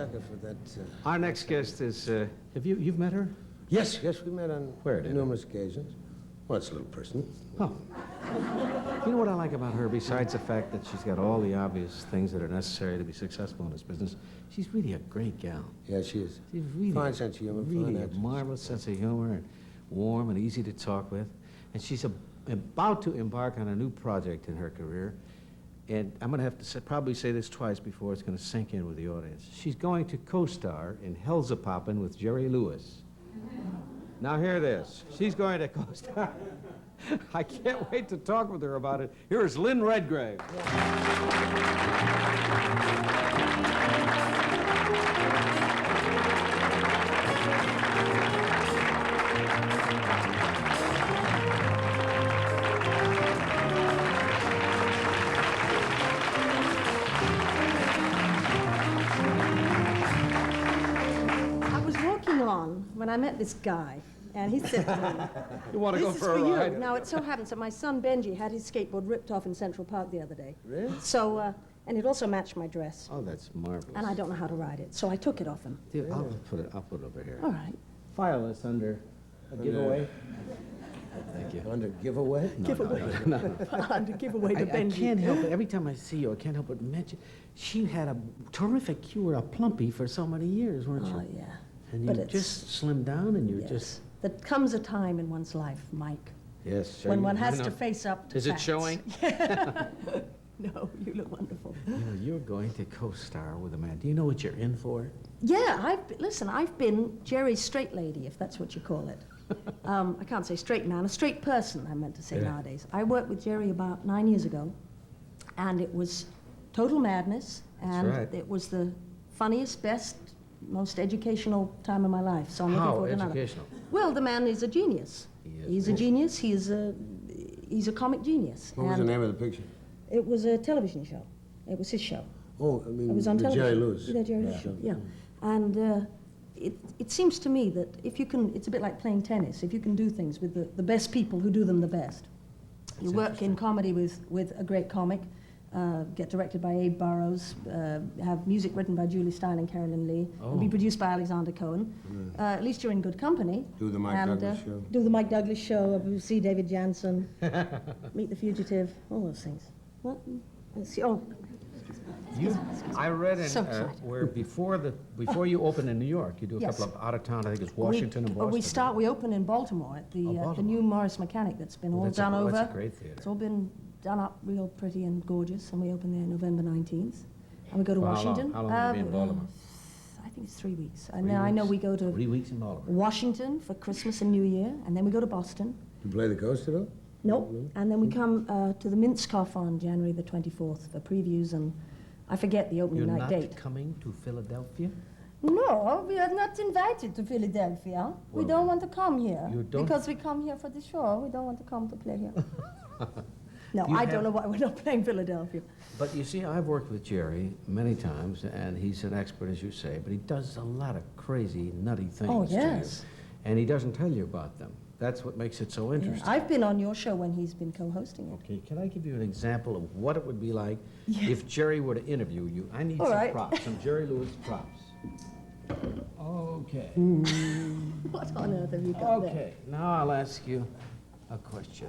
sucker for that. Our next guest is, you've met her? Yes, we met on Where did numerous occasions. Well, it's a little personal. Oh. You know what I like about her, besides the fact that she's got all the obvious things that are necessary to be successful in this business? She's really a great gal. Yeah, she is. She's really Fine sense of humor, really fine a actress. marvelous sense of humor, and warm and easy to talk with. And she's about to embark on a new project in her career. And I'm going to have to probably say this twice before it's going to sink in with the audience. She's going to co-star in Hellzapoppin' with Jerry Lewis. Now hear this. She's going to co-star. I can't wait to talk with her about it. Here is Lynn Redgrave. I was walking on when I met this guy, and he said to me, You want to go "This is for a for ride? you." Now, it so happens that my son Benji had his skateboard ripped off in Central Park the other day. Really? So, and it also matched my dress, Oh, that's marvelous. and I don't know how to ride it, so I took it off him. Dude, I'll put it over here. All right. File this under a giveaway. Thank you. Under giveaway? To give away to I Benji. can't help it. Every time I see you, I can't help but mention. She had a terrific cure, a plumpy, for so many years, weren't you? Oh, yeah. And you But it's- just slimmed down, and you're Yes. just. There comes a time in one's life, Mike, Yes. when one has to face up to Is it facts. showing? No, you look wonderful. You know, you're going to co-star with a man. Do you know what you're in for? Yeah, I've been Jerry's straight lady, if that's what you call it. I can't say straight man, a straight person, I meant to say Yeah. nowadays. I worked with Jerry about 9 years ago, and it was total madness, and right. it was the funniest, best, most educational time of my life. So I'm looking How forward to another. educational? Well, the man is a genius. He is. He's a genius. He's a comic genius. What was the And name of the picture? It was a television show. It was his show. Oh, I mean, It was on the television. Jerry Lewis. Yeah, Jerry Lewis show, yeah. And it seems to me that if you can, it's a bit like playing tennis. If you can do things with the best people who do them the best. You work in comedy with a great comic, get directed by Abe Burrows, have music written by Julie Stein and Carolyn Lee, and be produced by Alexander Cohen. At least you're in good company. Do the Mike Douglas show. Do the Mike Douglas show, see David Jansen, Meet the Fugitive, all those things. What? Let's see. Oh, I read in So excited. where before you open in New York, you do a Yes. couple of out of town. I think it's Washington and Boston. We open in Baltimore at the Baltimore. new Morris Mechanic that's been Oh, all that's done over. That's a great theater. It's all been done up real pretty and gorgeous, and we open there November 19th. And we go to For how Washington. long? How long will you be in Baltimore? I think it's 3 weeks. And then I know we go to 3 weeks in Baltimore. Washington for Christmas and New Year, and then we go to Boston. You play the coast at all? Nope. And then we come to the Minskoff on January the 24th for previews, and I forget the opening You're night not date. coming to Philadelphia? No, we are not invited to Philadelphia. We Well, don't want to come here. you don't- Because we come here for the show. We don't want to come to play here. No, You I have- don't know why we're not playing Philadelphia. But you see, I've worked with Jerry many times, and he's an expert, as you say, but he does a lot of crazy, nutty things Oh, to you. yes. And he doesn't tell you about them. That's what makes it so interesting. I've been on your show when he's been co-hosting it. Okay, can I give you an example of what it would be like Yeah. if Jerry were to interview you? I need All some right. props, some Jerry Lewis props. Okay. What on earth have you got there? Okay, now I'll ask you a question.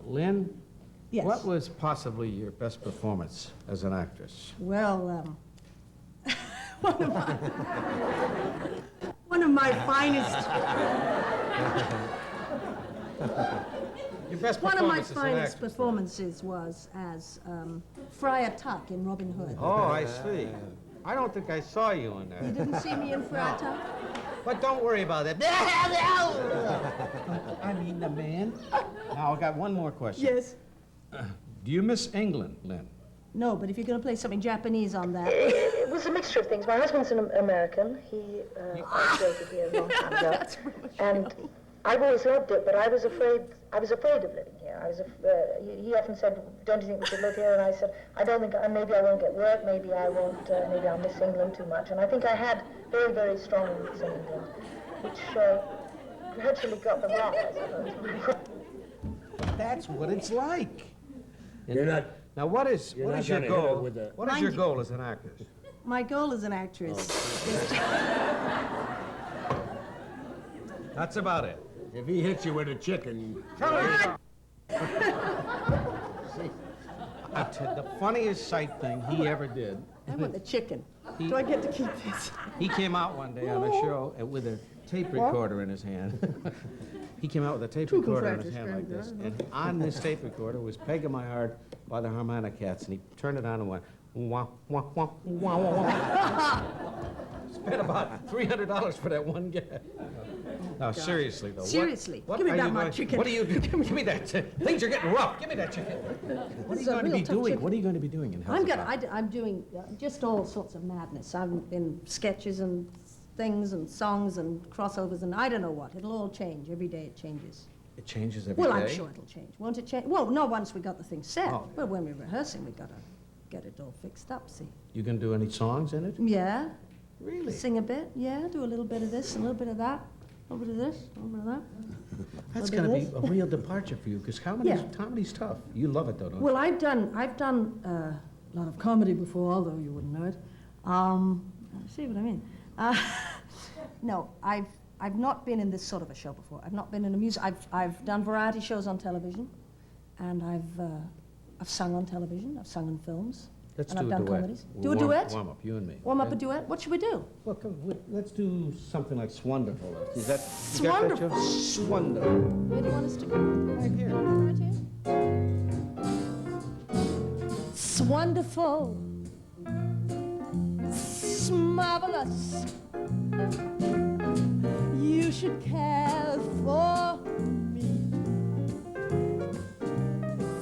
Lynn, Yes. what was possibly your best performance as an actress? Well, one of my finest, Your best one of my performance as an finest actress. performances was as Friar Tuck in Robin Hood. Oh, I see. I don't think I saw you in You there. didn't see me in Friar Tuck? But don't worry about that. I mean the man. Now, I got one more question. Yes. Do you miss England, Lynn? No, but if you're going to play something Japanese on that. It was a mixture of things. My husband's an American. He migrated here a long time ago. That's really And I've always loved it, but I was afraid of living here. He often said, "Don't you think we should live here?" And I said, "I don't think, maybe I won't get work, maybe I won't, maybe I'll miss England too much." And I think I had very, very strong roots in England, which gradually got the rot, I suppose. That's what it's like. You're not. Now, what is You're not your gonna hit her goal? with a- What is your goal as an actress? my goal as an actress is to... That's about it. If he hits you with a chicken, The funniest sight thing he ever did, I want the chicken. He- Do I get to keep this? he came out one day on a show with a tape recorder in his hand. He came out with a tape recorder in his hand like this, and on this tape recorder was Peg in My Heart by the Harmonic Cats, and he turned it on and went, wah, wah, wah, wah, wah, wah. Spent about $300 for that one gag. No, seriously, though. Seriously, what give me are back you my going- chicken. What are you, give me that, things are getting rough, give me that chicken. What are you going to be doing? What are you going to be doing in Hell's I'm doing just all sorts of madness. I'm in sketches and things and songs and crossovers and I don't know what. It'll all change. Every day it changes. It changes every day? Well, I'm sure it'll change. Won't it change? Well, not once we got the thing set. Oh. But when we're rehearsing, we got to get it all fixed up, see. You can do any songs in it? Yeah. Really? Sing a bit, yeah. Do a little bit of this, a little bit of that. A little bit of this, a little bit of that. That's Little going bit to of be a real departure for you, because Yeah. comedy's tough. You love it, though, don't you? Well, I've done a lot of comedy before, although you wouldn't know it. See what I mean? No, I've not been in this sort of a show before. I've not been in a music. I've done variety shows on television, and I've sung on television. I've sung in films. Let's and do I've a done duet. comedies. We'll Do a duet? Warm up, you and me. Warm up a okay? duet. What should we do? Well, let's do something like Swonderful. Is that Swonderful. Swonderful. Where do you want us to go? Right here. Right here. It's wonderful. It's marvelous. You should care for me.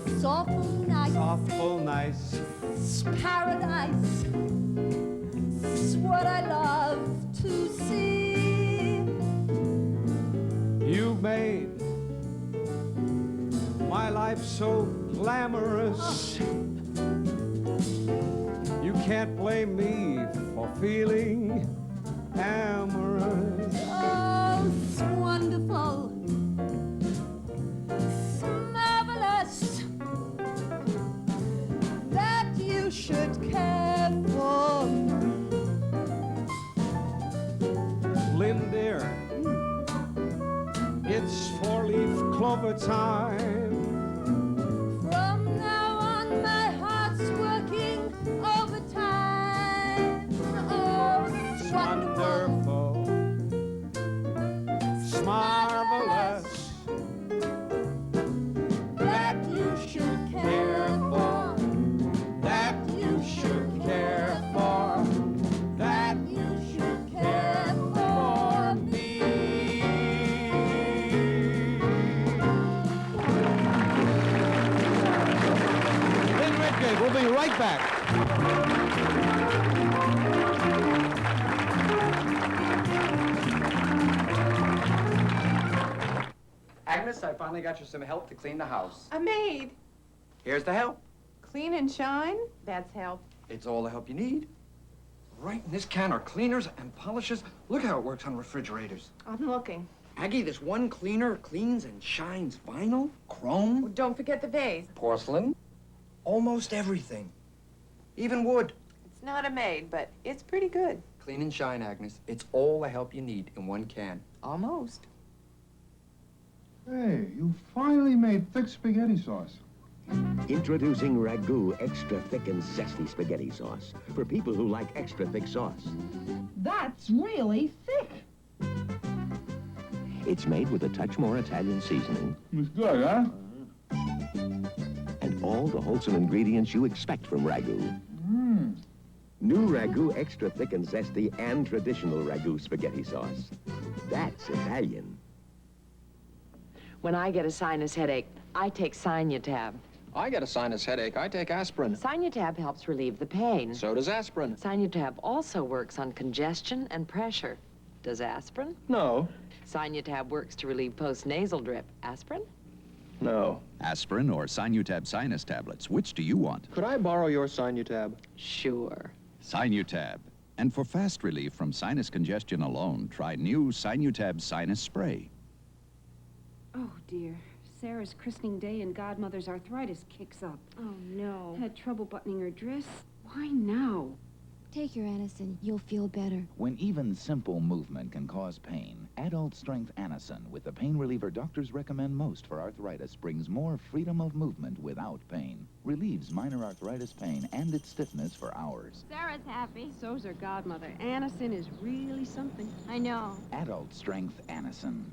It's awful nice. Awful nice. It's paradise. It's what I love to see. You made my life so glamorous. You can't blame me for feeling amorous. Oh, it's wonderful. It's marvelous that you should care for me. Lynn dear, it's four-leaf clover time. From now on, my heart's working overtime. Oh, it's wonderful. Wonderful, it's marvelous That you should care for. that you should care for, that You should care for me. Lynn Redgrave, we'll be right back. Agnes, I finally got you some help to clean the house. A maid. Here's the help. Clean and shine? That's help. It's all the help you need. Right in this can are cleaners and polishers. Look how it works on refrigerators. I'm looking. Aggie, this one cleaner cleans and shines vinyl, chrome, Well, don't forget the vase. porcelain, almost everything. Even wood. It's not a maid, but it's pretty good. Clean and shine, Agnes. It's all the help you need in one can. Almost. Hey, you finally made thick spaghetti sauce. Introducing Ragu Extra Thick and Zesty Spaghetti Sauce for people who like extra thick sauce. That's really thick. It's made with a touch more Italian seasoning It's good, huh? and all the wholesome ingredients you expect from Ragu. New Ragu Extra Thick and Zesty and traditional Ragu Spaghetti Sauce. That's Italian. When I get a sinus headache, I take Sinutab. I get a sinus headache. I take aspirin. Sinutab helps relieve the pain. So does aspirin. Sinutab also works on congestion and pressure. Does aspirin? No. Sinutab works to relieve postnasal drip. Aspirin? No. Aspirin or Sinutab sinus tablets, which do you want? Could I borrow your Sinutab? Sure. Sinutab. And for fast relief from sinus congestion alone, try new Sinutab Sinus Spray. Oh, dear. Sarah's christening day and Godmother's arthritis kicks up. Oh, no. Had trouble buttoning her dress. Why now? Take your Anacin. You'll feel better. When even simple movement can cause pain, Adult Strength Anacin, with the pain reliever doctors recommend most for arthritis, brings more freedom of movement without pain. Relieves minor arthritis pain and its stiffness for hours. Sarah's happy. So's her godmother. Anacin is really something. I know. Adult Strength Anacin.